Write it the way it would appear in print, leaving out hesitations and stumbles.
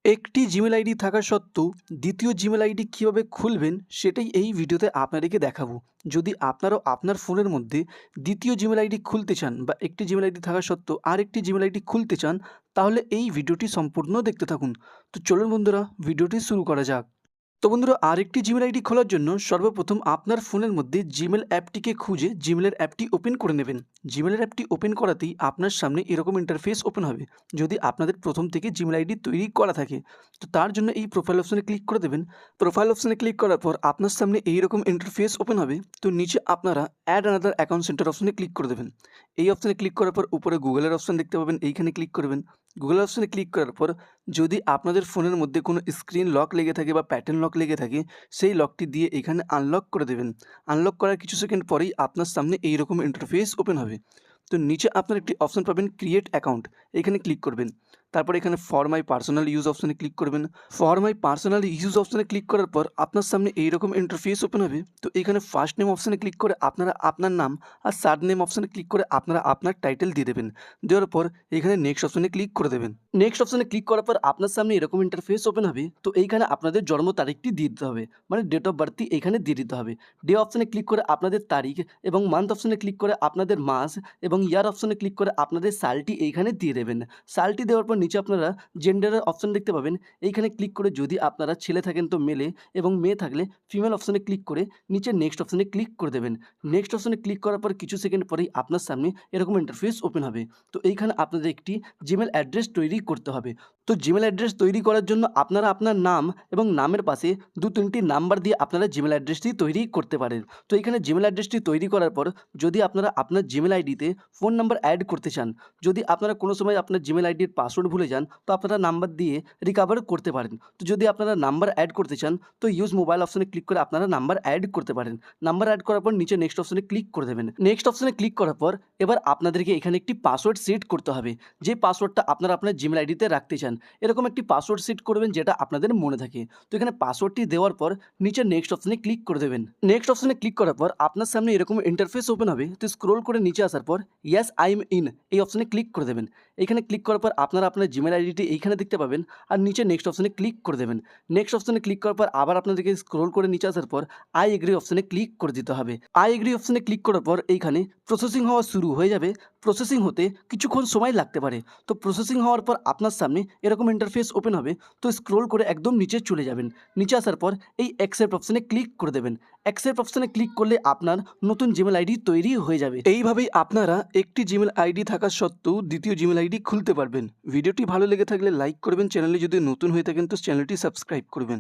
একটি Gmail ID থাকা সত্ত্বেও দ্বিতীয় জিমেল আইডি কীভাবে খুলবেন সেটাই এই ভিডিওতে আপনাদেরকে দেখাবো। যদি আপনারাও আপনার ফোনের মধ্যে দ্বিতীয় জিমেল আইডি খুলতে চান বা একটি জিমেল আইডি থাকা সত্ত্বেও আরেকটি জিমেল আইডি খুলতে চান, তাহলে এই ভিডিওটি সম্পূর্ণ দেখতে থাকুন। তো চলুন বন্ধুরা, ভিডিওটি শুরু করা যাক। তো বন্ধুরা, আরেকটি জিমেল আইডি খোলার জন্য সর্বপ্রথম আপনার ফোনের মধ্যে জিমেল অ্যাপটিকে খুঁজে জিমেলের অ্যাপটি ওপেন করে নেবেন। জিমেলের অ্যাপটি ওপেন করাতেই আপনার সামনে এরকম ইন্টারফেস ওপেন হবে, যদি আপনাদের প্রথম থেকে জিমেল আইডি তৈরি করা থাকে। তো তার জন্য এই প্রোফাইল অপশানে ক্লিক করে দেবেন। প্রোফাইল অপশানে ক্লিক করার পর আপনার সামনে এইরকম ইন্টারফেস ওপেন হবে। তো নিচে আপনারা অ্যাড আনাদার অ্যাকাউন্ট সেন্টার অপশানে ক্লিক করে দেবেন। এই অপশানে ক্লিক করার পর উপরে গুগলের অপশান দেখতে পাবেন, এইখানে ক্লিক করবেন। গুগল অপশানে ক্লিক করার পর যদি আপনাদের ফোনের মধ্যে কোনো স্ক্রিন লক লেগে থাকে বা প্যাটার্ন লক লেগে থাকে, সেই লকটি দিয়ে এখানে আনলক করে দেবেন। আনলক করার কিছু সেকেন্ড পরেই আপনার সামনে এইরকম ইন্টারফেস ওপেন হবে। তো নিচে আপনার একটি অপশান পাবেন ক্রিয়েট অ্যাকাউন্ট, এখানে ক্লিক করবেন। তারপর এখানে ফর মাই পার্সোনাল ইউজ অপশানে ক্লিক করবেন। ফর মাই পার্সোনাল ইউজ অপশানে ক্লিক করার পর আপনার সামনে এইরকম ইন্টারফেস ওপেন হবে। তো এখানে ফার্স্ট নেম অপশানে ক্লিক করে আপনারা আপনার নাম, আর সার্ড নেম অপশানে ক্লিক করে আপনারা আপনার টাইটেল দিয়ে দেবেন। দেওয়ার পর এখানে নেক্সট অপশানে ক্লিক করে দেবেন। নেক্সট অপশানে ক্লিক করার পর আপনার সামনে এরকম ইন্টারফেস ওপেন হবে। তো এইখানে আপনাদের জন্ম তারিখটি দিয়ে দিতে হবে, মানে ডেট অফ বার্থটি এইখানে দিয়ে দিতে হবে। ডে অপশানে ক্লিক করে আপনাদের তারিখ, এবং মান্থ অপশানে ক্লিক করে আপনাদের মাস, এবং ইয়ার অপশানে ক্লিক করে আপনাদের সালটি এইখানে দিয়ে দেবেন। সালটি দেওয়ার পর নিচে আপনারা জেন্ডারের অপশান দেখতে পাবেন, এইখানে ক্লিক করে যদি আপনারা ছেলে থাকেন তো মেলে, এবং মেয়ে থাকলে ফিমেল অপশানে ক্লিক করে নিচে নেক্সট অপশানে ক্লিক করে দেবেন। নেক্সট অপশানে ক্লিক করার পর কিছু সেকেন্ড পরেই আপনার সামনে এরকম ইন্টারফেস ওপেন হবে। তো এইখানে আপনাদের একটি জিমেল অ্যাড্রেস তৈরি করতে হবে। তো জিমেল অ্যাড্রেস তৈরি করার জন্য আপনারা আপনার নাম এবং নামের পাশে 2-3টি নাম্বার দিয়ে আপনারা জিমেল অ্যাড্রেসটি তৈরি করতে পারেন। তো এখানে জিমেল অ্যাড্রেসটি তৈরি করার পর যদি আপনারা আপনার জিমেল আইডিতে ফোন নাম্বার অ্যাড করতে চান, যদি আপনারা কোনো সময় আপনার জিমেল আইডির পাসওয়ার্ড ভুলে যান, তো আপনারা নাম্বার দিয়ে রিকভার করতে পারেন। তো যদি আপনারা নাম্বার অ্যাড করতে চান, তো ইউজ মোবাইল অপশানে ক্লিক করে আপনারা নাম্বার অ্যাড করতে পারেন। নাম্বার অ্যাড করার পর নিচে নেক্সট অপশানে ক্লিক করে দেবেন। নেক্সট অপশানে ক্লিক করার পর এবার আপনাদেরকে এখানে একটি পাসওয়ার্ড সেট করতে হবে, যে পাসওয়ার্ডটা আপনারা আপনার জিমেল আইডিতে রাখতে চান। এরকম একটি পাসওয়ার্ড সেট করবেন যেটা আপনাদের মনে থাকে। তো এখানে পাসওয়ার্ডটি দেওয়ার পর নিচে নেক্সট অপশানে ক্লিক করে দেবেন। নেক্সট অপশানে ক্লিক করার পর আপনার সামনে এরকম ইন্টারফেস ওপেন হবে। তো স্ক্রোল করে নিচে আসার পর ইয়েস আই এম ইন এই অপশানে ক্লিক করে দেবেন। এখানে ক্লিক করার পর আপনারা আপনার জিমেল আইডিটি এইখানে দেখতে পাবেন, আর নিচে নেক্সট অপশানে ক্লিক করে দেবেন। নেক্সট অপশানে ক্লিক করার পর আবার আপনাদেরকে স্ক্রোল করে নিচে আসার পর আই এগ্রি অপশানে ক্লিক করে দিতে হবে। আই এগ্রি অপশানে ক্লিক করার পর এইখানে প্রসেসিং হওয়া শুরু হয়ে যাবে। প্রসেসিং হতে কিছুক্ষণ সময় লাগতে পারে। তো প্রসেসিং হওয়ার পর আপনার সামনে এরকম ইন্টারফেস ওপেন হবে। তো স্ক্রোল করে একদম নিচে চলে যাবেন। নিচে আসার পর এই অ্যাকসেপ্ট অপশানে ক্লিক করে দেবেন। অ্যাকসেপ্ট অপশানে ক্লিক করলে আপনার নতুন জিমেল আইডি তৈরি হয়ে যাবে। এইভাবেই আপনারা একটি জিমেল আইডি থাকা সত্ত্বেও দ্বিতীয় জিমেল আইডি খুলতে পারবেন। ভিডিওটি ভালো লেগে থাকলে লাইক করবেন, চ্যানেলে যদি নতুন হয়ে থাকেন তো চ্যানেলটি সাবস্ক্রাইব করবেন।